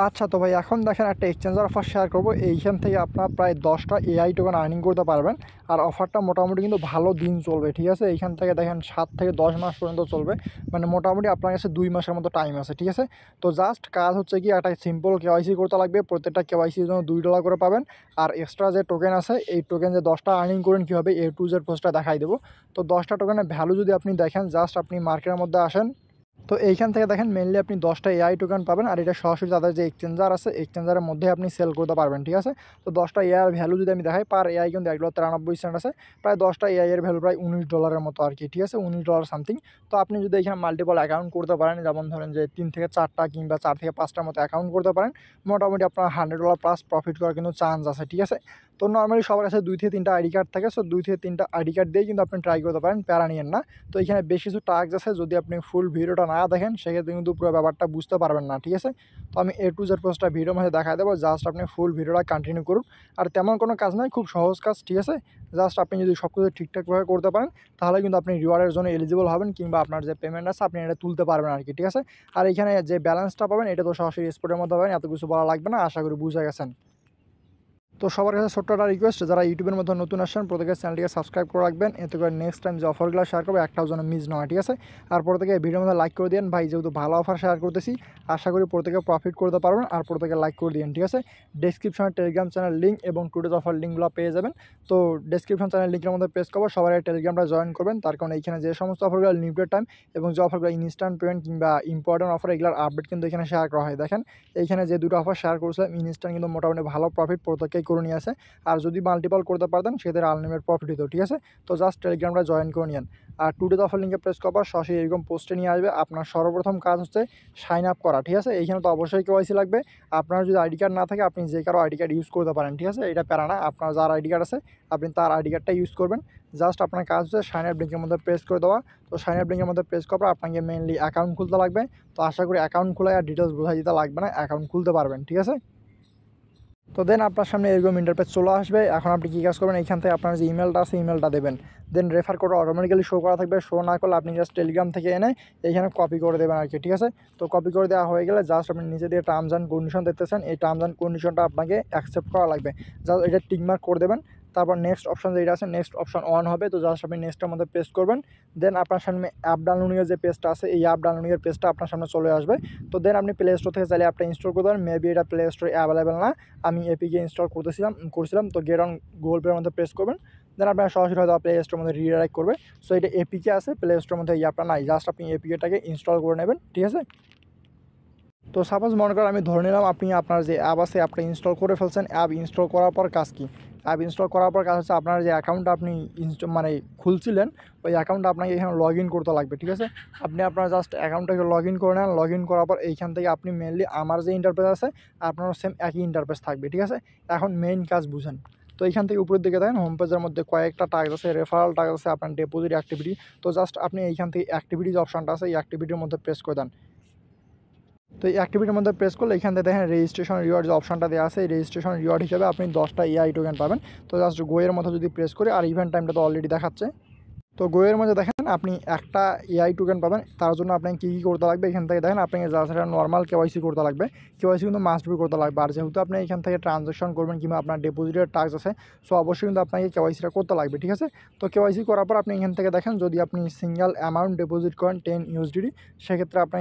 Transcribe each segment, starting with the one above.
আচ্ছা, তো ভাই এখন দেখেন একটা এক্সচেঞ্জার অফার শেয়ার করব। এইখান থেকে আপনার প্রায় 10টা এআই টোকেন আর্নিং করতে পারবেন। আর অফারটা মোটামুটি কিন্তু ভালো দিন চলবে, ঠিক আছে? এইখান থেকে দেখেন 7 থেকে 10 মাস পর্যন্ত চলবে। মানে মোটামুটি আপনার কাছে 2 মাসের মতো টাইম আছে, ঠিক আছে? তো জাস্ট কাজ হচ্ছে কি, একটা সিম্পল কেওয়াইসি করতে লাগবে। প্রত্যেকটা কেওয়াইসির জন্য $2 করে পাবেন। আর এক্সট্রা যে টোকেন আছে, এই টোকেন যে 10টা আর্নিং করেন কীভাবে, A to Z প্রসেসটা দেখাই দেবো। তো 10টা টোকেনের ভ্যালু যদি আপনি দেখেন, জাস্ট আপনি মার্কেটের মধ্যে আসেন। তো এইখান থেকে দেখেন মেইনলি আপনি 10টা এআই টোকেন পাবেন। আর এটা সরাসরি তাদের যে এক্সচেঞ্জার আছে, এক্সচেঞ্জারের মধ্যে আপনি সেল করতে পারবেন, ঠিক আছে? তো 10টা এআই ভ্যালু যদি আমি দেখাই, পার এআই কিন্তু $1.93 আছে। প্রায় 10টা এআই এর ভ্যালু প্রায় $19 মতো আর কি, ঠিক আছে? $19 সামথিং। তো আপনি যদি এখানে মাল্টিপল অ্যাকাউন্ট করতে পারেন, যেমন ধরেন যে 3 থেকে 4টা কিংবা 4 থেকে 5টার মতো অ্যাকাউন্ট করতে পারেন, মোটামুটি আপনার $100 প্লাস প্রফিট করার কিন্তু চান্স আছে, ঠিক আছে? তো নর্মালি সবার কাছে 2 থেকে 3টা আইডি কার্ড থাকে। সো 2 থেকে 3টা আইডি কার্ড দিয়েই কিন্তু আপনি ট্রাই করতে পারেন, প্যারা নিয়েন না। তো এখানে বেশ কিছু টাস্ক আছে, যদি আপনি ফুল ভিডিওটা না দেখেন সেক্ষেত্রে কিন্তু পুরো ব্যাপারটা বুঝতে পারবেন না, ঠিক আছে? তো আমি A to Z প্রসেসটা ভিডিওর মধ্যে দেখায় দেবো, জাস্ট আপনি ফুল ভিডিওটা কন্টিনিউ করুন। আর তেমন কোনো কাজ নয়, খুব সহজ কাজ, ঠিক আছে? জাস্ট আপনি যদি সব কিছু ঠিকঠাকভাবে করতে পারেন, তাহলে কিন্তু আপনি রিওয়ার্ডের জন্য এলিজিবল হবেন, কিংবা আপনার যে পেমেন্ট আছে আপনি এটা তুলতে পারবেন আর কি, ঠিক আছে? আর এখানে যে ব্যালেন্সটা পাবেন, এটা তো সরাসরি স্পটের মধ্যে পাবেন, এত কিছু বলা লাগবে না, আশা করি বুঝে গেছেন। তো সবার কাছে ছোট্ট একটা রিকোয়েস্ট, যারা ইউটিউবের মধ্যে নতুন আসছেন প্রত্যেকের চ্যানেলটিকে সাবস্ক্রাইব করে রাখবেন, এতে করে নেক্সট টাইম যে অফারগুলো শেয়ার করবো একটাও যেন মিস নয়, ঠিক আছে? আর প্রত্যেকে ভিডিওর মধ্যে লাইক করে দিন ভাই, যেহেতু ভালো অফার শেয়ার করতেছি, আশা করি প্রত্যেকে প্রফিট করতে পারবেন। আর প্রত্যেকে লাইক করে দিন, ঠিক আছে? ডেসক্রিপশনে টেলিগ্রাম চ্যানেল লিঙ্ক এবং টুডেজ অফার লিঙ্কগুলো পেয়ে যাবেন। তো ডেসক্রিপশন চ্যানেল লিঙ্কের মধ্যে প্রেস করবো, সবাই টেলিগ্রামটা জয়েন করবেন। তার কারণ এইখানে যে সমস্ত অফারগুলো লিমিটেড টাইম এবং যে অফারগুলো ইনস্ট্যান্ট পেমেন্ট কিংবা ইম্পর্টেন্ট অফার, এগুলোর আপডেট কিন্তু এখানে শেয়ার করা হয়। দেখেন এইখানে যে দুটো অফার শেয়ার করেছিলাম ইনস্ট্যান্ট, কিন্তু মোটামুটি ভালো প্রফিট প্রত্যেকেই করে নিয়ে আসে। আর যদি মাল্টিপল করতে পারতেন সেদের আনলিমিটেড প্রফিট হতো, ঠিক আছে? তো জাস্ট টেলিগ্রামটা জয়েন করে নিন। আর টুডে অফার লিঙ্কে প্রেস করার সরাসরি এরকম পোস্টে নিয়ে আসবে। আপনার সর্বপ্রথম কাজ হচ্ছে সাইন আপ করা, ঠিক আছে? এইখানে তো অবশ্যই কেওয়াইসি লাগবে। আপনার যদি আইডি কার্ড না থাকে, আপনি যে কারো আইডি কার্ড ইউজ করতে পারেন, ঠিক আছে? এটা প্যারা না, আপনার যার আইডি কার্ড আছে আপনি তার আইডি কার্ডটা ইউজ করবেন। জাস্ট আপনার কাজ হচ্ছে সাইন আপ লিঙ্কের মধ্যে প্রেস করে দেওয়া। তো সাইন আপ লিঙ্কের মধ্যে প্রেস করার পর আপনাকে মেইনলি অ্যাকাউন্ট খুলতে লাগবে। তো আশা করি অ্যাকাউন্ট খোলা আর ডিটেলস বোঝাই দিতে লাগবে না, অ্যাকাউন্ট খুলতে পারবেন, ঠিক আছে? তো দেন আপনার সামনে এরকম ইন্টারফেস চলে আসবে। এখন আপনি কী কাজ করবেন, এইখান থেকে আপনার যে ইমেলটা আছে ইমেলটা দেবেন। দেন রেফার কোড অটোমেটিক্যালি শো করা থাকবে, শো না করলে আপনি জাস্ট টেলিগ্রাম থেকে এনে এইখানে কপি করে দেবেন আর কি, ঠিক আছে? তো কপি করে দেওয়া হয়ে গেলে জাস্ট আপনি নিচে দিয়ে টার্মস অ্যান্ড কন্ডিশন দেখতেছেন, এই টার্মস অ্যান্ড কন্ডিশনটা আপনাকে অ্যাকসেপ্ট করা লাগবে। জাস্ট এটা টিকমার্ক করে দেবেন। তারপর নেক্সট অপশন যেটা আছে, নেক্সট অপশন অন হবে। তো জাস্ট আপনি নেক্সটের মধ্যে প্রেস করবেন। দেন আপনার সামনে অ্যাপ ডাউনলোডিংয়ের যে পেজটা আছে, এই অ্যাপ ডাউনলোডিংয়ের পেজটা আপনার সামনে চলে আসবে। তো দেন আপনি প্লে স্টোর থেকে চাইলে অ্যাপটা ইনস্টল করতে পারেন। মেবি এটা প্লে স্টোরে অ্যাভেলেবেল না, আমি এপিকে ইনস্টল করছিলাম। তো গেট অন গুগল পের মধ্যে প্রেস করবেন। দেন আপনার সরাসরি হয়তো প্লে স্টোরের মধ্যে রিডাইরেক্ট করবে। সো এটা এপিকে আছে, প্লে স্টোরের মধ্যে এই অ্যাপটা নাই, জাস্ট আপনি এপিকেটাকে ইনস্টল করে নেবেন, ঠিক আছে? তো সাপোজ মনে করেন আমি ধরে নিলাম আপনি আপনার যে অ্যাপ আছে অ্যাপটা ইনস্টল করে ফেলছেন। অ্যাপ ইনস্টল করার পর কাজ কি? অ্যাপ ইনস্টল করার পর কাজ হচ্ছে আপনার যে অ্যাকাউন্টটা আপনি মানে খুলছিলেন, ওই অ্যাকাউন্টটা আপনাকে এখানে লগ ইন করতে লাগবে, ঠিক আছে? আপনি আপনার জাস্ট অ্যাকাউন্টটাকে লগ ইন করে নেন। লগ ইন করার পর এইখান থেকে আপনি মেনলি আমার যে ইন্টারফেস আছে আপনারও সেম একই ইন্টারফেস থাকবে, ঠিক আছে? এখন মেইন কাজ বুঝেন। তো এইখান থেকে উপরের দিকে দেখেন হোম পেজের মধ্যে কয়েকটা টাস্ক আছে, রেফারেল টাস্ক আছে, আপনার ডিপোজিট অ্যাক্টিভিটি। তো জাস্ট আপনি এইখান থেকে অ্যাক্টিভিটিজ অপশনটা আছে, এই অ্যাক্টিভিটির মধ্যে প্রেস করে দেন। তো এই অ্যাক্টিভিটির মধ্যে প্রেস করলে এখান থেকে দেখেন রেজিস্ট্রেশন রিওয়ার্ড যে অপশনটা দেওয়া আছে, এই রেজিস্ট্রেশন রিওয়ার্ড হিসেবে আপনি 10টা এআই টোকেন পাবেন। তো জাস্ট গোয়ের মধ্যে যদি প্রেস করি, আর ইভেন্ট টাইমটা তো অলরেডি দেখাচ্ছে। তো গোয়ের মধ্যে দেখেন আপনি একটা এআই টোকেন পাবেন। তার জন্য আপনাকে কী করতে লাগবে, এখান থেকে দেখেন আপনাকে জাস্ট একটা নর্মাল কেওয়াইসি করতে লাগবে। কেওয়াইসি কিন্তু মাস্ট বি করতে লাগবে। আর যেহেতু আপনি এখান থেকে ট্রানজ্যাকশন করবেন কিংবা আপনার ডিপোজিটের টাস্ক আছে, সো অবশ্যই কিন্তু আপনাকে কেওয়াইসিটা করতে লাগবে, ঠিক আছে? তো কেওয়াইসি করার পর আপনি এখান থেকে দেখেন যদি আপনি সিঙ্গেল অ্যামাউন্ট ডিপোজিট করেন 10 USDT, সেক্ষেত্রে আপনি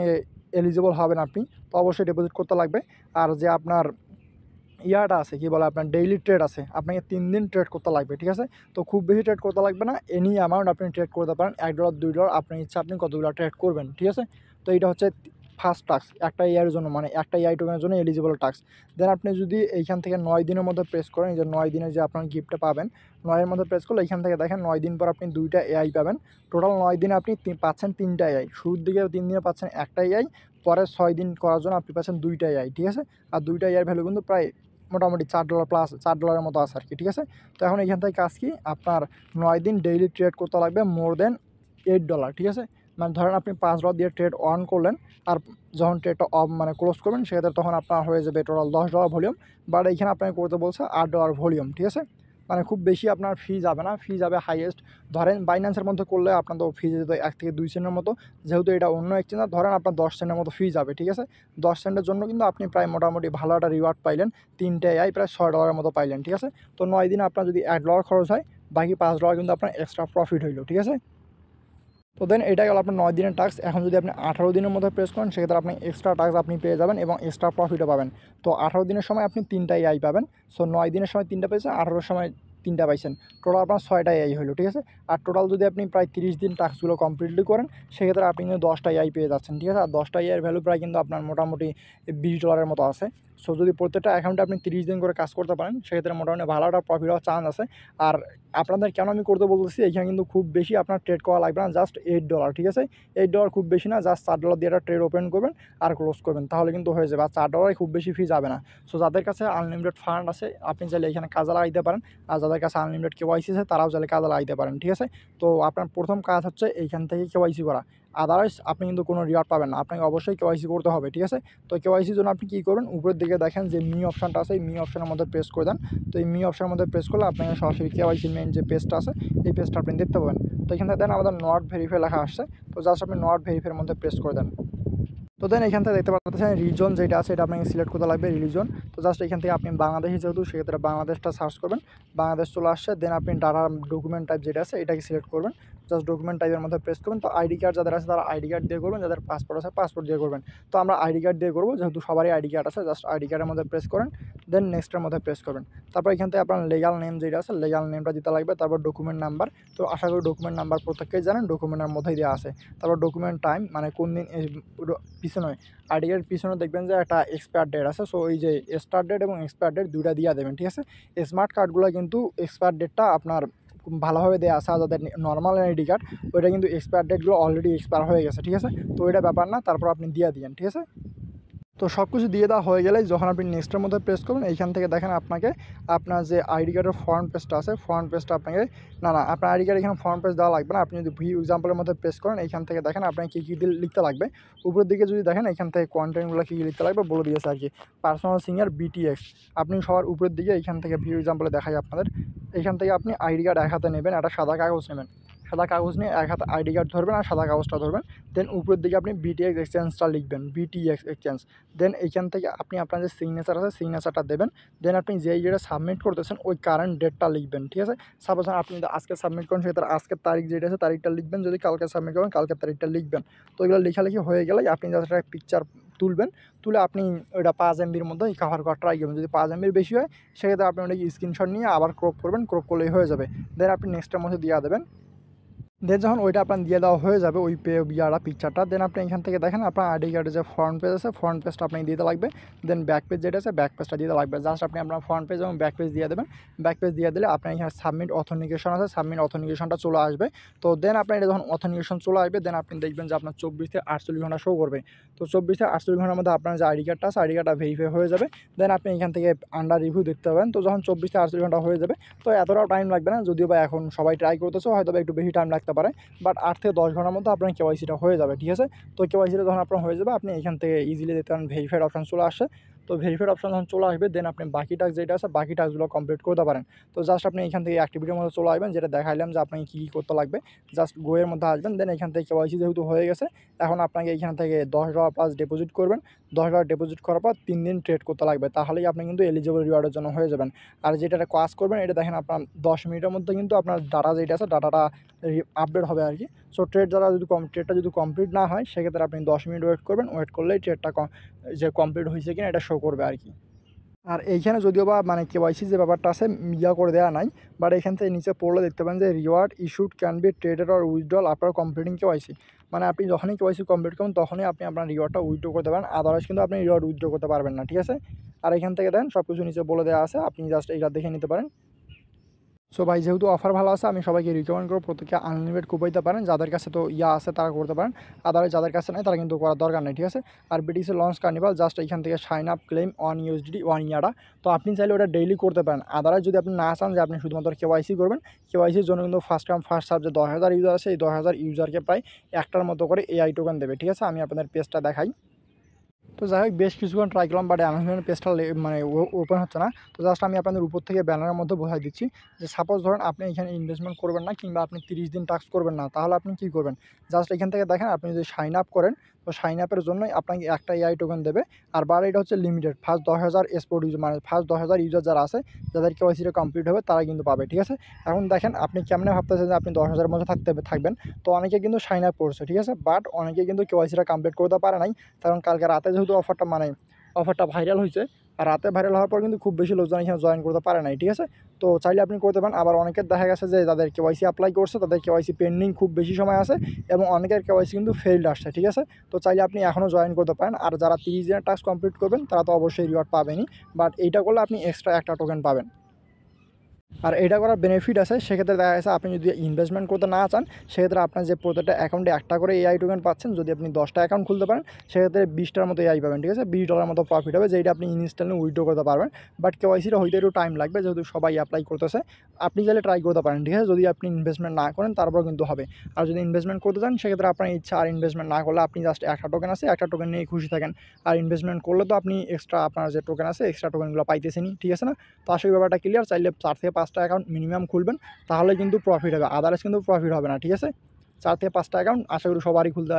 এলিজিবল হবেন আপনি। তো অবশ্যই ডিপোজিট করতে লাগবে। আর যে আপনার ইয়াটা আছে, কি বলে, আপনার ডেইলি ট্রেড আছে, আপনাকে 3 দিন ট্রেড করতে লাগবে, ঠিক আছে? তো খুব বেশি ট্রেড করতে লাগবে না, এনি অ্যামাউন্ট আপনি ট্রেড করতে পারেন, $1 $2 আপনার ইচ্ছা আপনি কতগুলো ট্রেড করবেন, ঠিক আছে? তো এইটা হচ্ছে ফার্স্ট টাস্ক একটা ইয়ারের জন্য, মানে একটা এআই টোকেনের জন্য এলিজিবল টাস্ক। দেন আপনি যদি এইখান থেকে 9 দিনের মধ্যে প্রেস করেন, এই যে 9 দিনের যে আপনার গিফটটা পাবেন, 9-এর মধ্যে প্রেস করলে এখান থেকে দেখেন 9 দিন পর আপনি 2টা এআই পাবেন। টোটাল 9 দিনে আপনি পাচ্ছেন 3টা এআই। শুরুর দিকে 3 দিনে পাচ্ছেন একটা এআই, পরে 6 দিন করার জন্য আপনি পাচ্ছেন 2টা এআই, ঠিক আছে? আর 2টা এআই ভ্যালু কিন্তু প্রায় মোটামুটি $4 প্লাস $4 মতো আছে আর কি, ঠিক আছে? তো এখন এখান থেকে কাজ কি, আপনার 9 দিন ডেইলি ট্রেড করতে লাগবে মোর দেন $8, ঠিক আছে? মানে ধরেন আপনি $5 দিয়ে ট্রেড অন করলেন, আর যখন ট্রেডটা অফ মানে ক্লোজ করবেন সেক্ষেত্রে তখন আপনার হয়ে যাবে টোটাল $10 ভলিউম। বাট এইখানে আপনাকে করতে বলছে $8 ভলিউম, ঠিক আছে? মানে খুব বেশি আপনার ফি যাবে না, ফি যাবে হাইয়েস্ট ধরেন বাইন্যান্সের মধ্যে করলে আপনার তো ফি যেত 1 থেকে 2 সেন্টের মতো, যেহেতু এটা অন্য এক্সচেঞ্জ ধরেন আপনার 10 সেন্টের মতো ফি যাবে, ঠিক আছে। 10 সেন্টের জন্য কিন্তু আপনি প্রায় মোটামুটি ভালো একটা রিওয়ার্ড পাইলেন, 3টে এআই প্রায় $6 মতো পাইলেন, ঠিক আছে। তো 9 দিনে আপনার যদি $1 খরচ হয়, বাকি $5 কিন্তু আপনার এক্সট্রা প্রফিট হইল, ঠিক আছে। তো দেন এটা গেল আপনার 9 দিনের টাস্ক। এখন যদি আপনি 18 দিনের মধ্যে প্রেস করেন, সেক্ষেত্রে আপনি এক্সট্রা টাস্ক আপনি পেয়ে যাবেন এবং এক্সট্রা প্রফিটও পাবেন। তো 18 দিনের সময় আপনি 3টা এআই পাবেন। সো 9 দিনের সময় 3টা পেয়েছেন, 18 সময় 3টা পাইছেন, টোটাল আপনার 6টা এআই হলো, ঠিক আছে। আর টোটাল যদি আপনি প্রায় 30 দিন টাস্কগুলো কমপ্লিটলি করেন, সেক্ষেত্রে আপনি কিন্তু 10টা এআই পেয়ে যাচ্ছেন, ঠিক আছে। আর 10টা এআইয়ের ভ্যালু প্রায় কিন্তু আপনার মোটামুটি $20 মতো আছে। সো যদি প্রত্যেকটা অ্যাকাউন্টে আপনি 30 দিন করে কাজ করতে পারেন, সেক্ষেত্রে মোটামুটি ভালো একটা প্রফিট হওয়ার চান্স আছে। আর আপনাদের কেন আমি করতে বলতেছি, এখানে কিন্তু খুব বেশি আপনার ট্রেড করা লাগবে না, জাস্ট $8, ঠিক আছে। $8 খুব বেশি না, জাস্ট $4 দিয়ে একটা ট্রেড ওপেন করবেন আর ক্লোজ করবেন, তাহলে কিন্তু হয়ে যাবে। আর $4 খুব বেশি ফি যাবে না। সো যাদের কাছে আনলিমিটেড ফান্ড আছে, আপনি চাইলে এখানে কাজে লাগাইতে পারেন। আর যাদের কাছে আনলিমিটেড কেওয়াইসি আছে, তারাও চাইলে কাজে লাগাইতে পারেন, ঠিক আছে। তো আপনার প্রথম কাজ হচ্ছে এইখান থেকে কেওয়াইসি করা, আদারওয়াইজ আপনি কিন্তু কোনো রিওয়ার্ড পাবেন না, আপনাকে অবশ্যই কেওয়াইসি করতে হবে, ঠিক আছে। তো কেওয়াইসির জন্য আপনি কী করবেন, উপরের দিকে দেখেন যে মি অপশানটা আছে, এই মি অপশানের মধ্যে প্রেস করে দেন। তো এই মি অপশানের মধ্যে প্রেস করলে আপনাকে সরাসরি কেওয়াইসির মেইন যে পেজটা আছে, এই পেজটা আপনি দেখতে পাবেন। তো এখান থেকে দেন আমাদের নট ভেরিফাই লেখা আসছে, তো জাস্ট আপনি নট ভেরিফাইয়ের মধ্যে প্রেস করে দেন। তো দেন এখান থেকে দেখতে পাচ্ছেন রিজন যেটা আছে, এটা আপনাকে সিলেক্ট করতে লাগবে রিলিজন। তো জাস্ট এখান থেকে আপনি বাংলাদেশি যেহেতু, সেক্ষেত্রে বাংলাদেশটা সার্চ করবেন, বাংলাদেশ চলে আসছে। দেন আপনি ডাটা ডকুমেন্ট টাইপ যেটা আছে, এটাকে সিলেক্ট করবেন, জাস্ট ডকুমেন্ট টাইপের মধ্যে প্রেস করবেন। তো আইডি কার্ড যাদের আছে তারা আইডি কার্ড দিয়ে করবেন, যাদের পাসপোর্ট আছে পাসপোর্ট দিয়ে করবেন। তো আমরা আইডি কার্ড দিয়ে করবো, যেহেতু সবারই আইডি কার্ড আছে, জাস্ট আইডি কার্ডের মধ্যে প্রেস করেন, দেন নেক্সটের মধ্যে প্রেস করবেন। তারপর এখান থেকে আপনার লিগ্যাল নেম যেটা আছে, লিগ্যাল নেমটা দিতে লাগবে। তারপর ডকুমেন্ট নাম্বার, তো আশা করি ডকুমেন্ট নাম্বার প্রত্যেকেই জানেন, ডকুমেন্টের মধ্যেই দেওয়া আছে। তারপর ডকুমেন্ট টাইম, মানে কোন দিন পিছনে আইডি কার্ডের পিছনে দেখবেন যে একটা এক্সপায়ার ডেট আছে। সো এই যে স্টার্ট ডেট এবং এক্সপায়ার ডেট দুইটা দিয়ে দেবেন, ঠিক আছে। স্মার্ট কার্ডগুলো কিন্তু এক্সপায়ার ডেটটা আপনার ভালোভাবে দেওয়া আছে, আর যাদের নর্মাল আইডি কার্ড ওইটা কিন্তু এক্সপায়ার ডেটগুলো অলরেডি এক্সপায়ার হয়ে গেছে, ঠিক আছে। তো ওইটা ব্যাপার না, তারপর আপনি দিয়ে দিন, ঠিক আছে। তো সব কিছু দিয়ে দেওয়া হয়ে গেলে যখন আপনি নেক্সটের মধ্যে প্রেস করবেন, এইখান থেকে দেখেন আপনাকে আপনার যে আইডি কার্ডের ফ্রন্ট পেজটা আছে, ফ্রন্ট পেজটা আপনাকে না আপনার আইডি কার্ড এখানে ফ্রন্ট পেজ দেওয়া লাগবে না। আপনি যদি ভিউ এক্সাম্পলের মধ্যে প্রেস করেন, এইখান থেকে দেখেন আপনাকে কী লিখতে লাগবে। উপরের দিকে যদি দেখেন, এখান থেকে কন্টেন্টগুলো কী লিখতে লাগবে বলে দিয়েছে আর কি। পার্সোনাল সিঙ্গার বিটিএক্স, আপনি সবার উপরের দিকে এইখান থেকে ভিউ এক্সাম্পলে দেখাই আপনাদের। এইখান থেকে আপনি আইডি কার্ড এক হাতে নেবেন, একটা সাদা কাগজ নেবেন, সাদা কাগজ নিয়ে এক হাতে আইডি কার্ড ধরবেন আর সাদা কাগজটা ধরবেন। দেন উপরের দিকে আপনি বিটিএক্স এক্সচেঞ্জটা লিখবেন, বিটিএক্স এক্সচেঞ্জ। দেন এইখান থেকে আপনি আপনার যে সিগনেচার আছে, সিগনেচারটা দেবেন। দেন আপনি যেই যেটা সাবমিট করতেছেন, ওই কারেন্ট ডেটটা লিখবেন, ঠিক আছে। সাপোজ আপনি যদি আজকে সাবমিট করেন, সেক্ষেত্রে আজকের তারিখ যেটা আছে তারিখটা লিখবেন। যদি কালকে সাবমিট করেন, কালকের তারিখটা লিখবেন। তো এগুলো লেখালেখি হয়ে গেলেই আপনি জাস্ট একটা পিকচার তুলবেন, তুলে আপনি ওইটা 5 MBর মধ্যে কভার করা ট্রাই করবেন। যদি 5 MBর বেশি হয়, সেক্ষেত্রে আপনি ওটাকে স্ক্রিনশট নিয়ে আবার ক্রপ করবেন, ক্রপ করলেই হয়ে যাবে। দেন আপনি নেক্সটের মধ্যে দিয়ে দেবেন। দেন যখন ওইটা আপনার দিয়ে দেওয়া হয়ে যাবে, ওই পিকচারটা, দেন আপনি এখান থেকে দেখেন আপনার আইডি কার্ডের যে ফ্রন্ট পেজ আছে, ফ্রন্ট পেজটা আপনি দিতে লাগবে। দেন ব্যাক পেজ যেটা আছে, ব্যাক পেজটা দিতে লাগবে। জাস্ট আপনি আপনার ফ্রন্ট পেজ এবং ব্যাক পেজ দিয়ে দেবেন। ব্যাক পেজ দিয়ে দিলে আপনার এখানে সাবমিট অথেন্টিকেশন আছে, সাবমিট অথেন্টিকেশনটা চলে আসবে। তো দেন আপনার এটা যখন অথেন্টিকেশন চলে আসবে, দেন আপনি দেখবেন যে আপনার 24 থেকে 48 ঘন্টা শো করবে। তো 24 থেকে 48 ঘন্টার মধ্যে আপনার যে আইডি কার্ডটা আছে, আইডি কার্ডটা ভেরিফাই হয়ে যাবে। দেন আপনি এখান থেকে আন্ডার রিভিউ দেখতে পাবেন। তো যখন 24 থেকে 48 ঘন্টা হয়ে যাবে, তো এতটাও টাইম লাগবে না, যদিও বা এখন সবাই ট্রাই করতেছে, হয়তো একটু বেশি টাইম লাগতে পারে, বাট 8 থেকে 10 ঘন্টার মধ্যে আপনার কেওয়াইসিটা হয়ে যাবে, ঠিক আছে। তো কেওয়াইসিটা যখন আপনার হয়ে যাবে, আপনি এখান থেকে ইজিলি দেখতে পারেন ভেরিফাইড অপশন চলে আসে। তো ভেরিফাইড অপশন যখন চলে আসবে, দেন আপনি বাকি টাস্ক যেটা আছে, বাকি টাস্কগুলো কমপ্লিট করতে পারেন। তো জাস্ট আপনি এখান থেকে অ্যাক্টিভিটির মধ্যে চলে আসবেন, যেটা দেখাইলাম যে আপনাকে কী করতে লাগবে। জাস্ট গোয়ের মধ্যে আসবেন, দেন এখান থেকে কেওয়াইসি যেহেতু হয়ে গেছে, এখন আপনাকে এখান থেকে $10 প্লাস ডিপোজিট করবেন। $10 ডিপোজিট করার পর 3 দিন ট্রেড করতে লাগবে, তাহলেই আপনি কিন্তু এলিজিবল রিওয়ার্ডের জন্য হয়ে যাবেন। আর যেটা কাজ করবেন, এটা দেখেন আপনার 10 মিনিটের মধ্যে কিন্তু আপনার ডাটা যেটা আছে, ডাটাটা আপডেট হবে আর কি। সো ট্রেডটা যদি কমপ্লিট না হয়, সেক্ষেত্রে আপনি 10 মিনিট ওয়েট করবেন, ওয়েট করলেই ট্রেডটা যে কমপ্লিট হয়েছে কিনা এটা শো করবে আর কি। আর এইখানে যদিও বা মানে কেওয়াইসি যে ব্যাপারটা আছে করে দেওয়া নাই, বাট এখান থেকে নিচে পড়লে দেখতে পান যে reward issued can be traded or withdrawal after completing KYC. মানে আপনি যখনই কেওয়াইসি কমপ্লিট করবেন, তখনই আপনি আপনার রিওয়ার্ডটা উইথড্র করতে পারেন, আদারওয়াইজ কিন্তু আপনি রিওয়ার্ড উইথড্র করতে পারবেন না, ঠিক আছে। আর এখান থেকে দেন সব কিছু নিচে বলে দেওয়া আছে, আপনি জাস্ট এইটা দেখে নিতে পারেন। সো ভাই, যেহেতু অফার ভালো আছে, আমি সবাইকে রিকমেন্ড করবো প্রত্যেকে আনলিমিটেড কুপাইতে পারেন। যাদের কাছে তো আছে তারা করতে পারেন, আদারওয়াইজ যাদের কাছে নেই তারা কিন্তু করার দরকার নেই, ঠিক আছে। আর বিটিসি লঞ্চ কার্নিভাল, জাস্ট এখান থেকে সাইন আপ ক্লেম 1 USDT 1 ইয়ারা। তো আপনি চাইলে ওটা ডেইলি করতে পারেন। আদারওয়াইজ যদি আপনি না চান যে আপনি শুধুমাত্র কেওয়াইসি করবেন, কেওয়াইসির জন্য কিন্তু ফার্স্ট কাম ফার্স্ট সার্ভ যে 10,000 ইউজার আছে, এই 10,000 ইউজারকে প্রায় একটার মতো করে AI টোকেন দেবে, ঠিক আছে। আমি আপনাদের পেজটা দেখাই। তো যাই হোক বেশ কিছুক্ষণ ট্রাই করলাম, বাট অ্যানাউন্সমেন্ট পেজটা মানে ওপেন হচ্ছে না। তো জাস্ট আমি আপনাদের উপর থেকে ব্যানারের মধ্যে বোঝাই দিচ্ছি যে সাপোজ ধরেন আপনি এখানে ইনভেস্টমেন্ট করবেন না, কিংবা আপনি 30 দিন টাস্ক করবেন না, তাহলে আপনি কী করবেন? জাস্ট এখান থেকে দেখেন, আপনি যদি সাইন আপ করেন, তো সাইন আপের জন্যই আপনাকে একটা এআই টোকেন দেবে। আর এটা হচ্ছে লিমিটেড, ফার্স্ট 10,000 স্পোর্ট ইউজার, মানে ফার্স্ট 10,000 ইউজার যারা আছে, যাদের কেওয়াইসিটা কমপ্লিট হবে, তারা কিন্তু পাবে, ঠিক আছে? এখন দেখেন আপনি কেমনে ভাবতেছেন যে আপনি 10,000 এর মধ্যে থাকবেন। তো অনেকে কিন্তু সাইন আপ করছে, ঠিক আছে? বাট অনেকে কিন্তু কেওয়াইসিটা কমপ্লিট করতে পারে নাই, কারণ কালকে রাতে যেহেতু অফারটা ভাইরাল হয়েছে, আর রাতে ভাইরাল হওয়ার পর কিন্তু খুব বেশি লোকজন এখানে জয়েন করতে পারে নাই, ঠিক আছে? তো চাইলে আপনি করতে পারেন। আবার অনেকের দেখা গেছে যে যাদের কেওয়াইসি অ্যাপ্লাই করছে, তাদের কেওয়াইসি পেন্ডিং খুব বেশি সময় আছে, এবং অনেকের কেওয়াইসি কিন্তু ফেইল্ড আসছে, ঠিক আছে? তো চাইলে আপনি এখনও জয়েন করতে পারেন। আর যারা 30 দিনের টাস্ক কমপ্লিট করবেন, তারা তো অবশ্যই রিওয়ার্ড পাবেনই, বাট এইটা করলে আপনি এক্সট্রা একটা টোকেন পাবেন। আর এটা করার বেনিফিট আছে, সেক্ষেত্রে দেখা গেছে আপনি যদি ইনভেস্টমেন্ট করতে না চান, সেক্ষেত্রে আপনার যে প্রত্যেকটা অ্যাকাউন্টে একটা করে এআই টোকেন পাচ্ছেন। যদি আপনি 10টা অ্যাকাউন্ট খুলতে পারেন, সেক্ষেত্রে 20টার মতো এআই পাবেন, ঠিক আছে? $20 মতো প্রফিট হবে, যেটা আপনি ইনস্ট্যান্টলি উইথড্র করতে পারবেন। বাট কেওয়াইসিটা হইতে একটু টাইম লাগবে, যেহেতু সবাই অ্যাপ্লাই করতেছে। আপনি চাইলে ট্রাই করতে পারেন, ঠিক আছে? যদি আপনি ইনভেস্টমেন্ট না করেন, তারপর কিন্তু হবে। আর যদি ইনভেস্টমেন্ট করতে চান, সেক্ষেত্রে আপনার ইচ্ছা। আর ইনভেস্টমেন্ট না করলে আপনি জাস্ট একটা টোকেন আছে, একটা টোকেন নিয়েই খুশি থাকেন। আর ইনভেস্টমেন্ট করলে তো আপনি এক্সট্রা আপনার যে টোকেন আছে, এক্সট্রা টোকেনগুলো পাইতেছেনই, ঠিক আছে না? তো আসলে ব্যাপারটা ক্লিয়ার। চাইলে 4 থেকে 5টা অ্যাকাউন্ট মিনিমাম খুলবেন, তাহলে কিন্তু প্রফিট হবে, আদারওয়াইজ কিন্তু প্রফিট হবে না, ঠিক আছে? 4 থেকে 5টা অ্যাকাউন্ট আশা করি সবারই খুলতে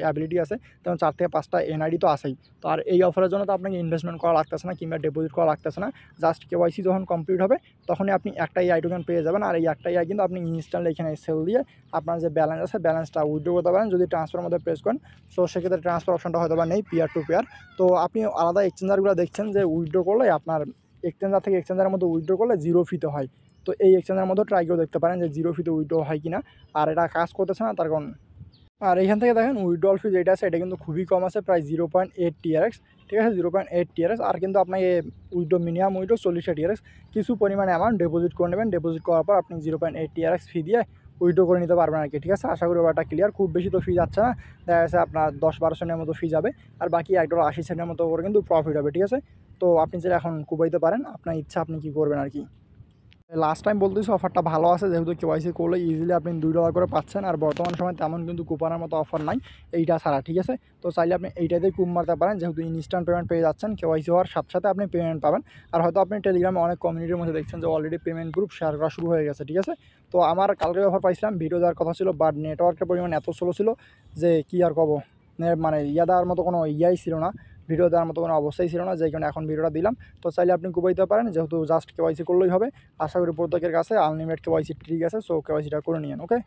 অ্যাবিলিটি আছে, কারণ 4 থেকে 5টা এনআইডি তো আছেই। তো আর এই অফারের জন্য তো আপনাকে ইনভেস্টমেন্ট করা লাগতেছে না, কিংবা ডিপোজিট করা লাগতেছে না। জাস্ট কেওয়াইসি যখন কমপ্লিট হবে, তখনই আপনি একটা এআই টোকেন পেয়ে যাবেন। আর এই একটা এআই কিন্তু আপনি ইনস্ট্যান্টলি এখানে সেল দিয়ে আপনার যে ব্যালেন্স আছে, ব্যালেন্সটা উইথড্র করতে পারেন, যদি ট্রান্সফারের মধ্যে প্রেস করেন। সো সেক্ষেত্রে ট্রান্সফার অপশনটা হয়তো বা নেই, পিয়ার টু পেয়ার। তো আপনি আলাদা এক্সচেঞ্জারগুলো দেখছেন যে উইথড্র করলে আপনার এক্সচেঞ্জার থেকে এক্সচেঞ্জারের মধ্যে উইথড্র করলে 0 ফিতে হয়। তো এই এক্সচেঞ্জের মধ্যে ট্রাই করে দেখতে পারেন যে 0 ফিতে উইথড্র হয় কিনা। আর এটা কাজ করতেছে না, তার কারণ আর এইখান থেকে দেখেন উইথড্রল ফি যেটা আছে, এটা কিন্তু খুবই কম আছে, প্রায় 0.8 TRX, ঠিক আছে? 0.8 TRX। আর কিন্তু আপনাকে মিনিমাম উইথড্র 40টা TRX কিছু পরিমাণে অ্যামাউন্ট ডিপোজিট করে নেবেন। ডিপোজিট করার পর আপনি 0.8 TRX ফি দিয়ে উইথড্র করে নিতে পারবেন আর কি, ঠিক আছে? আশা করি ব্যাপারটা ক্লিয়ার। খুব বেশি তো ফি যাচ্ছে না, দেখা যাচ্ছে আপনার 10-12 সেন্টের মতো ফি যাবে, আর বাকি $1.80 মতো করে কিন্তু প্রফিট হবে, ঠিক আছে? তো আপনি যেটা এখন কুবাইতে পারেন, আপনার ইচ্ছা আপনি কী করবেন আর কি। লাস্ট টাইম বলতেছি অফারটা ভালো আছে, যেহেতু কেওয়াইসি করলে ইজিলি আপনি $2 করে পাচ্ছেন। আর বর্তমান সময় তেমন কিন্তু কুপনের মতো অফার নাই এইটা ছাড়া, ঠিক আছে? তো চাইলে আপনি এইটাতেই কুপ মারতে পারেন, যেহেতু ইনস্ট্যান্ট পেমেন্ট পেয়ে যাচ্ছেন, কেওয়াইসি হওয়ার সাথে সাথে আপনি পেমেন্ট পাবেন। আর হয়তো আপনি টেলিগ্রামে অনেক কমিউনিটির মধ্যে দেখছেন যে অলরেডি পেমেন্ট গ্রুপ শেয়ার করা শুরু হয়ে গেছে, ঠিক আছে? তো আমার কালকে অফার পাইছিলাম, ভিডিও দেওয়ার কথা ছিল, বাট নেটওয়ার্কের পরিমাণ এত স্লো ছিল যে কী আর কব, মানে দেওয়ার মতো কোনো ছিল না, ভিডিও দেওয়ার মতো কোনো অবস্থাই ছিল না, যেই কারণে এখন ভিডিওটা দিলাম। তো চাইলে আপনি কুবাইতে পারেন, যেহেতু জাস্ট কেওয়াইসি করলেই হবে। আশা করি প্রত্যেকের কাছে আনলিমিটেড কেওয়াইসি ট্রিক আছে, সো কেওয়াইসিটা করে নিন, ওকে?